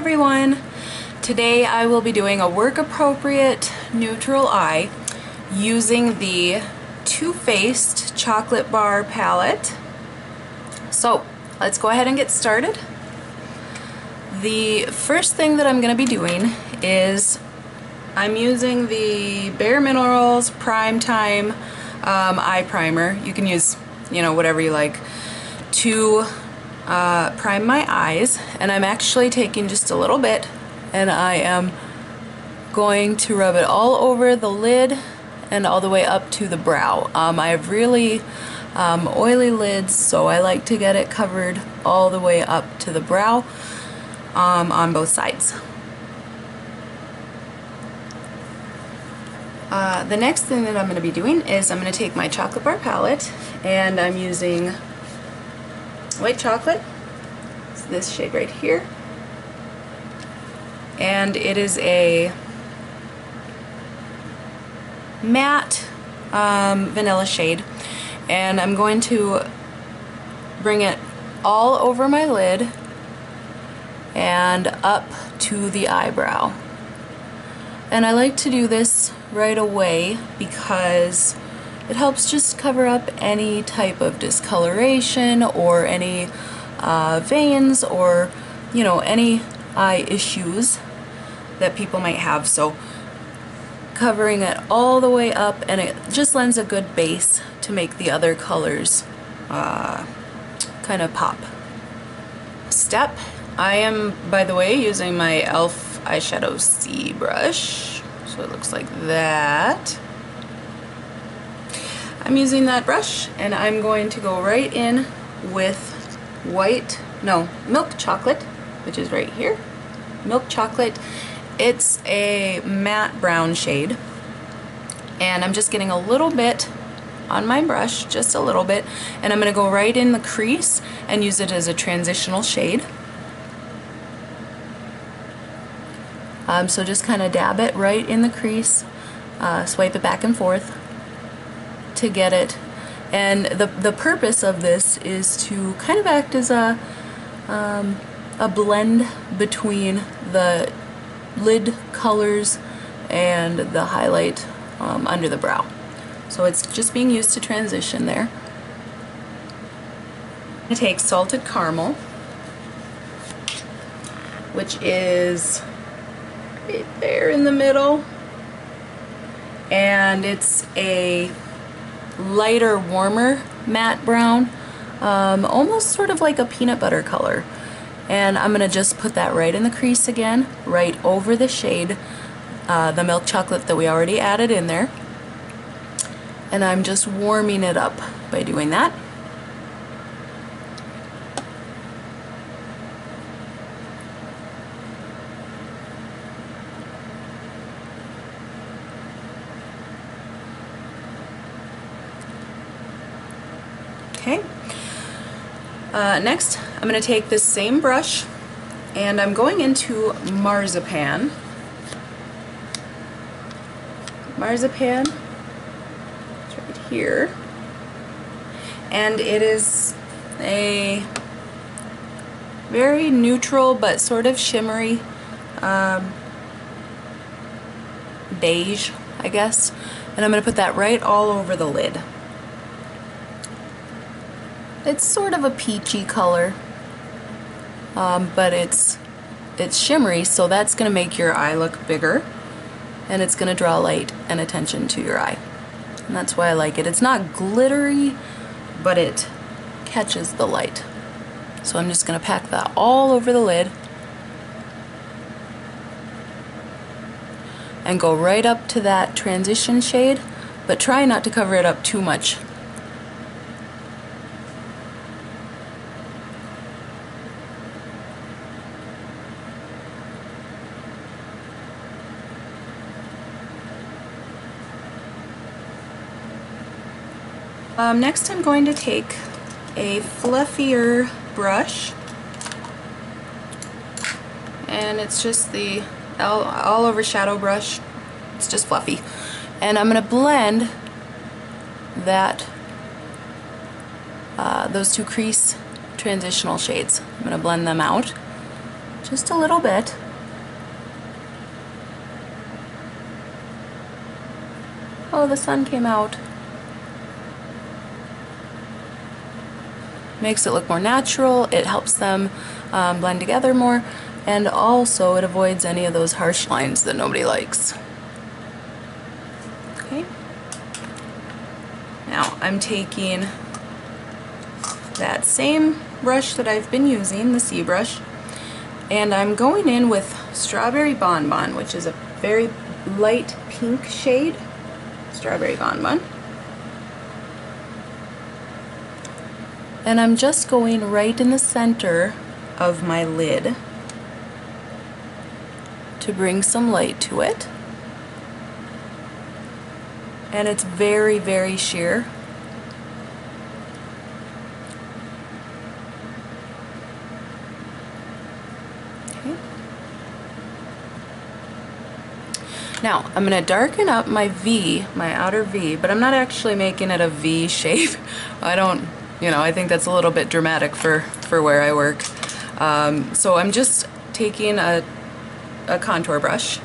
everyone! Today I will be doing a work appropriate neutral eye using the Too Faced chocolate bar palette. So let's go ahead and get started. The first thing that I'm going to be doing is I'm using the Bare Minerals Prime Time eye primer. You can use, whatever you like, to prime my eyes, and I'm actually taking just a little bit and I am going to rub it all over the lid and all the way up to the brow. I have really oily lids, so I like to get it covered all the way up to the brow on both sides. The next thing that I'm going to be doing is I'm going to take my chocolate bar palette, and I'm using white chocolate. It's this shade right here, and it is a matte vanilla shade, and I'm going to bring it all over my lid and up to the eyebrow. And I like to do this right away because it helps just cover up any type of discoloration or any veins or any eye issues that people might have. So covering it all the way up, and it just lends a good base to make the other colors kind of pop. Step. I am, by the way, using my e.l.f. eyeshadow C brush, so it looks like that. I'm using that brush, and I'm going to go right in with milk chocolate, which is right here. Milk chocolate. It's a matte brown shade, and I'm just getting a little bit on my brush, just a little bit, and I'm going to go right in the crease and use it as a transitional shade. So just kind of dab it right in the crease, swipe it back and forth to get it. And the purpose of this is to kind of act as a blend between the lid colors and the highlight under the brow. So it's just being used to transition there. I take Salted Caramel, which is right there in the middle, and it's a lighter, warmer matte brown, almost sort of like a peanut butter color. And I'm gonna just put that right in the crease again, right over the shade, the milk chocolate that we already added in there, and I'm just warming it up by doing that. Okay. Next, I'm going to take this same brush, and I'm going into Marzipan. Marzipan, it's right here, and it is a very neutral but sort of shimmery beige, I guess, and I'm going to put that right all over the lid. It's sort of a peachy color, but it's shimmery, so that's going to make your eye look bigger, and it's going to draw light and attention to your eye. And that's why I like it. It's not glittery, but it catches the light. So I'm just going to pack that all over the lid and go right up to that transition shade, but try not to cover it up too much. Next I'm going to take a fluffier brush, and it's just the all over shadow brush. It's just fluffy, and I'm going to blend that those two crease transitional shades. I'm going to blend them out just a little bit. Oh, the sun came out. Makes it look more natural, it helps them blend together more, and also it avoids any of those harsh lines that nobody likes. Okay. Now I'm taking that same brush that I've been using, the C brush, and I'm going in with Strawberry Bonbon, which is a very light pink shade. Strawberry Bonbon. And I'm just going right in the center of my lid to bring some light to it. And it's very, very sheer. Okay. Now, I'm going to darken up my V, my outer V, but I'm not actually making it a V shape. I think that's a little bit dramatic for where I work. So I'm just taking a contour brush.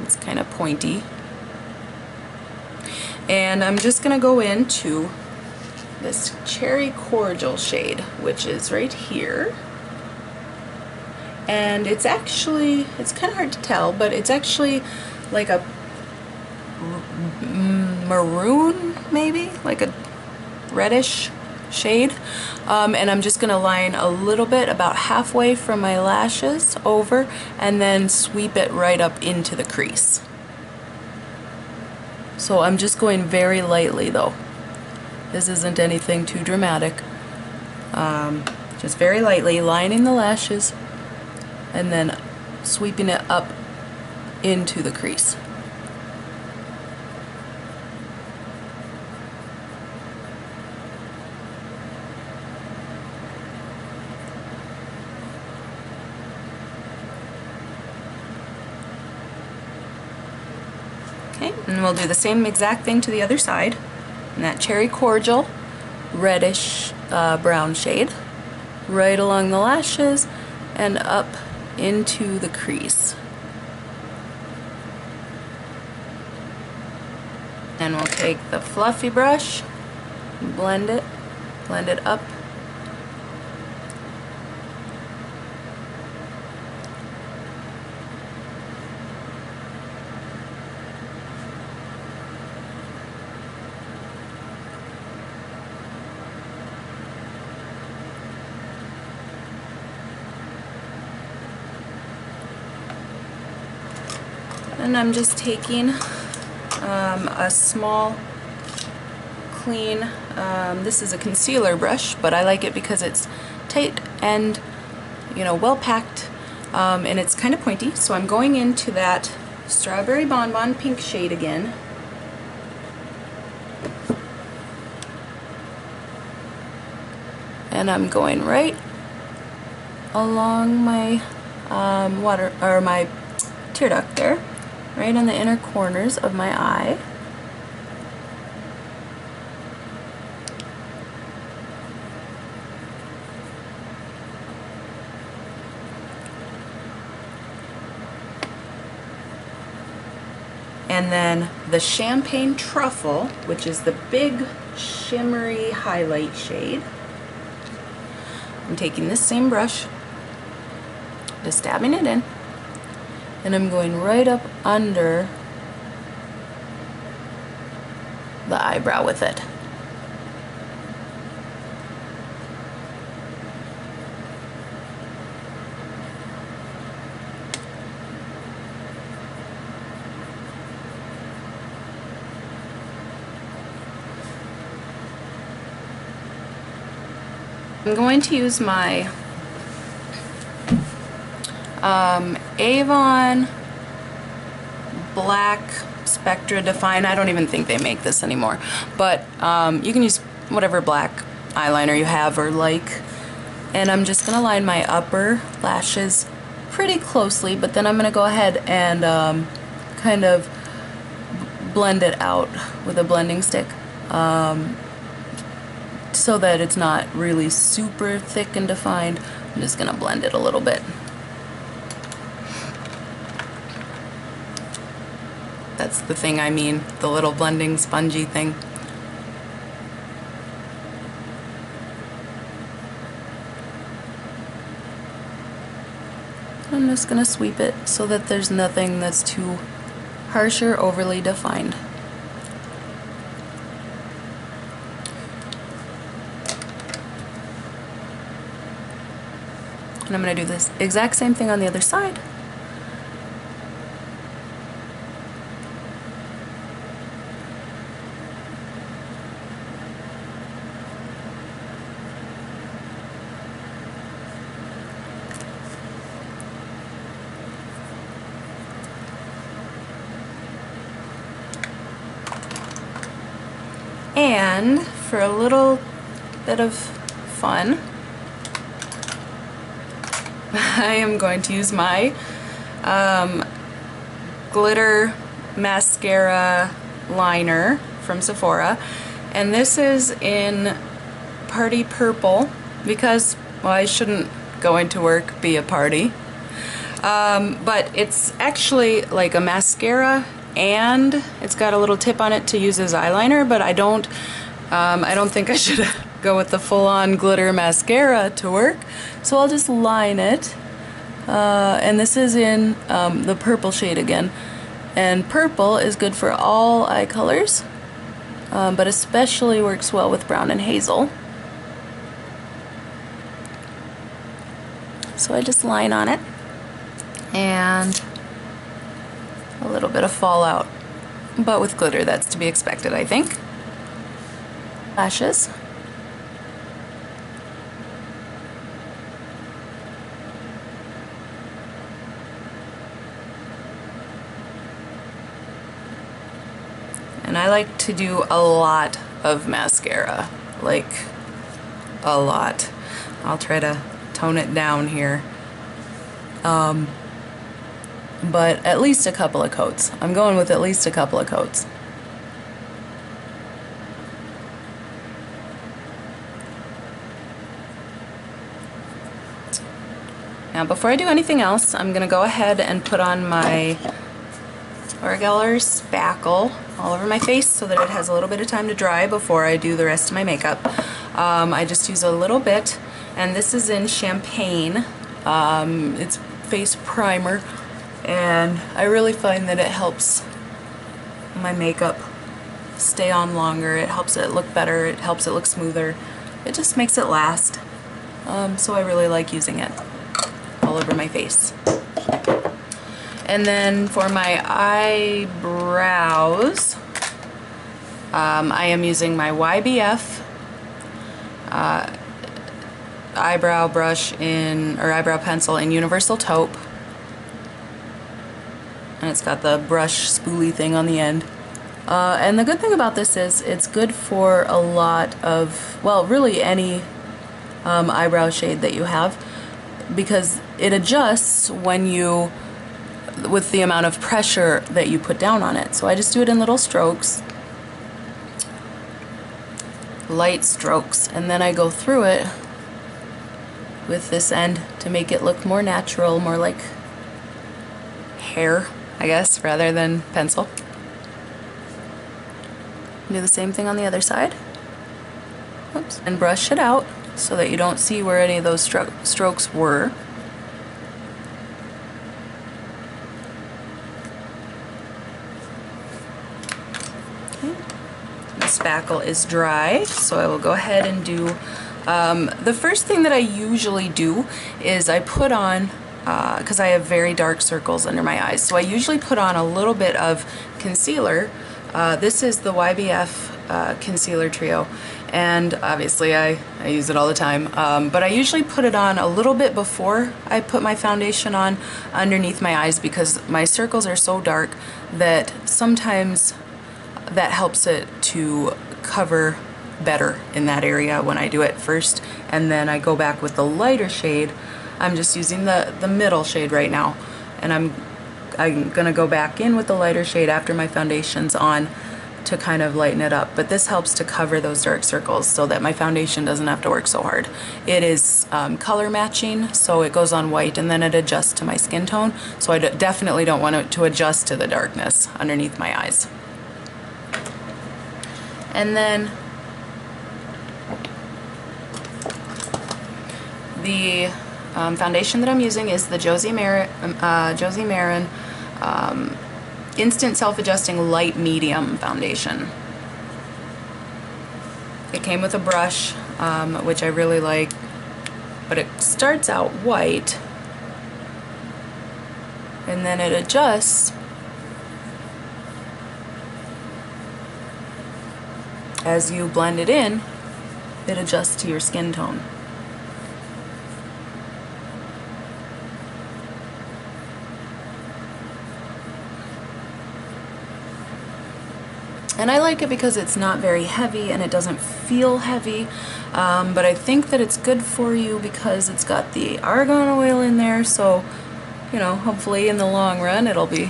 It's kind of pointy. And I'm just going to go into this Cherry Cordial shade, which is right here. And it's kind of hard to tell, but it's actually like a maroon, maybe? Like a reddish shade. And I'm just going to line a little bit, about halfway from my lashes over, and then sweep it right up into the crease. So I'm just going very lightly though. This isn't anything too dramatic. Just very lightly lining the lashes and then sweeping it up into the crease. Okay, and we'll do the same exact thing to the other side. And that Cherry Cordial reddish brown shade right along the lashes and up into the crease. And we'll take the fluffy brush, blend it up. And I'm just taking a small, clean, this is a concealer brush, but I like it because it's tight and, well packed, and it's kind of pointy. So I'm going into that Strawberry Bonbon pink shade again. And I'm going right along my my tear duct there, right on the inner corners of my eye. And then the Champagne Truffle, which is the big shimmery highlight shade. I'm taking this same brush, just dabbing it in, and I'm going right up under the eyebrow with it. I'm going to use my Avon Black Spectra Define. I don't even think they make this anymore, but you can use whatever black eyeliner you have or like. And I'm just going to line my upper lashes pretty closely, but then I'm going to go ahead and kind of blend it out with a blending stick. So that it's not really super thick and defined. I'm just going to blend it a little bit. That's the thing I mean, the little blending spongy thing. I'm just going to sweep it so that there's nothing that's too harsh or overly defined. And I'm going to do this exact same thing on the other side. And for a little bit of fun, I am going to use my glitter mascara liner from Sephora, and this is in Party Purple because, well, I shouldn't going to work be a party, but it's actually like a mascara and it's got a little tip on it to use as eyeliner, but I don't think I should go with the full-on glitter mascara to work, so I'll just line it. And this is in the purple shade again, and purple is good for all eye colors, but especially works well with brown and hazel. So I just line on it, and a little bit of fallout, but with glitter that's to be expected, I think. Lashes. And I like to do a lot of mascara, like a lot. I'll try to tone it down here. But at least a couple of coats. I'm going with at least a couple of coats. Now before I do anything else, I'm going to go ahead and put on my L'Oreal spackle all over my face so that it has a little bit of time to dry before I do the rest of my makeup. I just use a little bit, and this is in Champagne. It's face primer, and I really find that it helps my makeup stay on longer. It helps it look better. It helps it look smoother. It just makes it last. So I really like using it all over my face. And then for my eyebrows, I am using my YBF eyebrow brush or eyebrow pencil in Universal Taupe. And it's got the brush spoolie thing on the end. And the good thing about this is it's good for a lot of, well, really any eyebrow shade that you have, because it adjusts with the amount of pressure that you put down on it. So I just do it in little strokes, light strokes, and then I go through it with this end to make it look more natural, more like hair, I guess, rather than pencil. Do the same thing on the other side. Oops. And brush it out so that you don't see where any of those strokes were. Okay. The spackle is dry, so I will go ahead and do the first thing that I usually do is I put on, because I have very dark circles under my eyes, so I usually put on a little bit of concealer. This is the YBF Concealer Trio, and obviously I use it all the time, but I usually put it on a little bit before I put my foundation on underneath my eyes, because my circles are so dark that sometimes that helps it to cover better in that area when I do it first, and then I go back with the lighter shade. I'm just using the middle shade right now, and I'm gonna go back in with the lighter shade after my foundation's on, to kind of lighten it up, but this helps to cover those dark circles so that my foundation doesn't have to work so hard. It is color matching, so it goes on white and then it adjusts to my skin tone, so I definitely don't want it to adjust to the darkness underneath my eyes. And then the foundation that I'm using is the Josie Maran Instant Self-Adjusting Light Medium Foundation. It came with a brush, which I really like, but it starts out white and then it adjusts as you blend it in. It adjusts to your skin tone. And I like it because it's not very heavy and it doesn't feel heavy, but I think that it's good for you because it's got the argan oil in there, so, you know, hopefully in the long run it'll be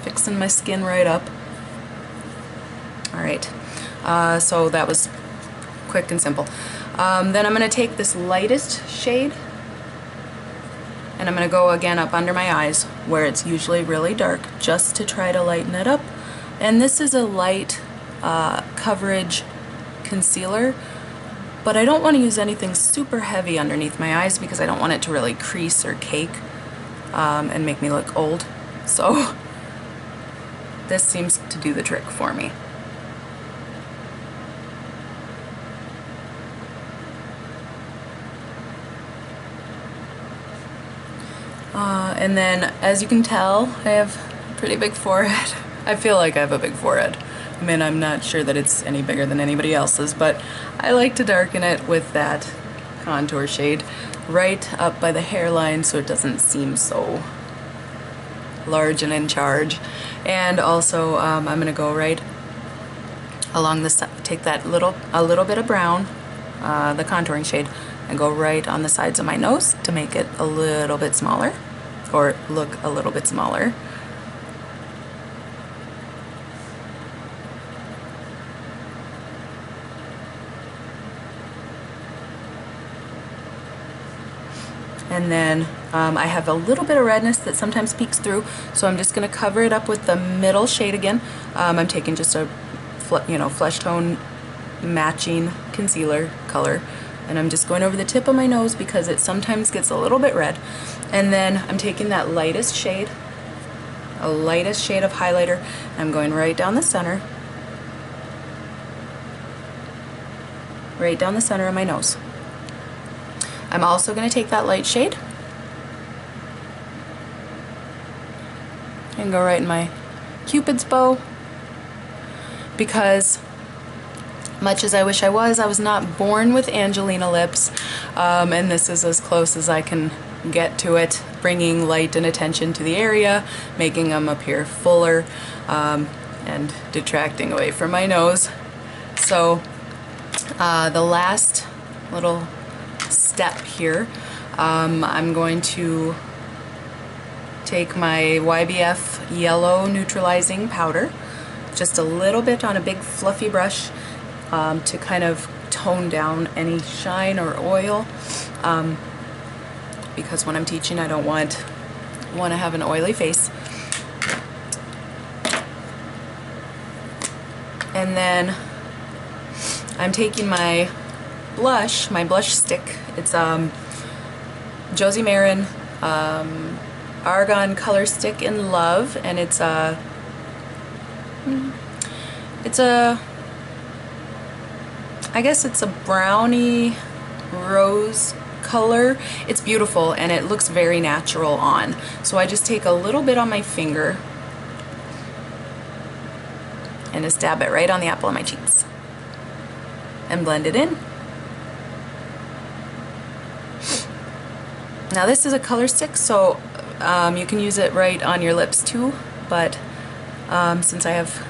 fixing my skin right up. Alright, so that was quick and simple. Then I'm going to take this lightest shade and I'm going to go again up under my eyes where it's usually really dark, just to try to lighten it up. And this is a light coverage concealer, but I don't want to use anything super heavy underneath my eyes because I don't want it to really crease or cake and make me look old. So this seems to do the trick for me. And then, as you can tell, I have a pretty big forehead. I feel like I have a big forehead. I mean, I'm not sure that it's any bigger than anybody else's, but I like to darken it with that contour shade right up by the hairline so it doesn't seem so large and in charge. And also, I'm going to go right along the side, take that a little bit of brown, the contouring shade, and go right on the sides of my nose to make it a little bit smaller, or look a little bit smaller. And then I have a little bit of redness that sometimes peeks through, so I'm just going to cover it up with the middle shade again. I'm taking just a flesh tone matching concealer color, and I'm just going over the tip of my nose because it sometimes gets a little bit red. And then I'm taking that lightest shade, a lightest shade of highlighter, and I'm going right down the center, right down the center of my nose. I'm also going to take that light shade and go right in my Cupid's bow, because much as I wish I was not born with Angelina lips, and this is as close as I can get to it, bringing light and attention to the area, making them appear fuller, and detracting away from my nose. So the last little step here, I'm going to take my YBF yellow neutralizing powder, just a little bit on a big fluffy brush, to kind of tone down any shine or oil, because when I'm teaching I don't want to have an oily face. And then I'm taking my blush stick. It's Josie Maran Argan Color Stick in Love, and it's a I guess it's a brownie rose color. It's beautiful and it looks very natural on. So I just take a little bit on my finger and just dab it right on the apple of my cheeks and blend it in. Now this is a color stick, so you can use it right on your lips too, but since I have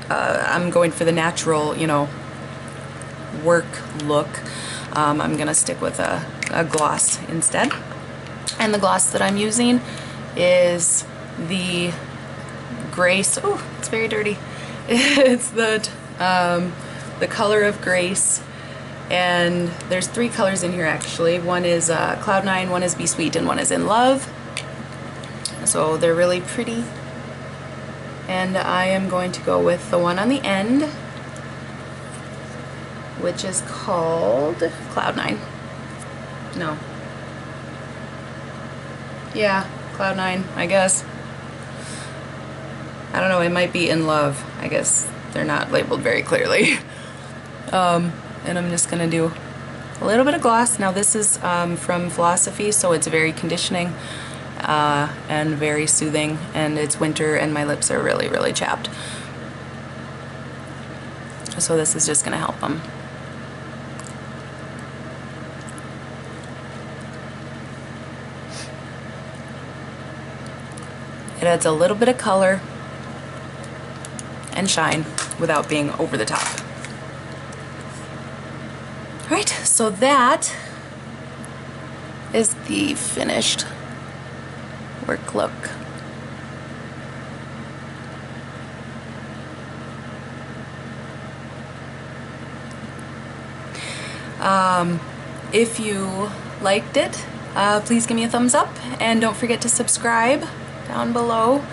I'm going for the natural, work look, I'm gonna stick with a gloss instead. And the gloss that I'm using is the Grace. Oh, it's very dirty. It's the color of Grace. And there's 3 colors in here actually. One is Cloud9, one is Be Sweet, and one is In Love. So they're really pretty. And I am going to go with the one on the end, which is called Cloud9. No. Yeah, Cloud9, I guess. I don't know, it might be In Love. I guess they're not labeled very clearly. And I'm just gonna do a little bit of gloss. Now this is from Philosophy, so it's very conditioning and very soothing, and it's winter and my lips are really, really chapped. So this is just gonna help them. It adds a little bit of color and shine without being over the top. Alright, so that is the finished work look. If you liked it, please give me a thumbs up, and don't forget to subscribe down below.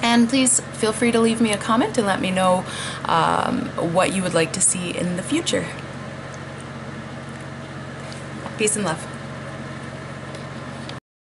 And please feel free to leave me a comment and let me know what you would like to see in the future. Peace and love.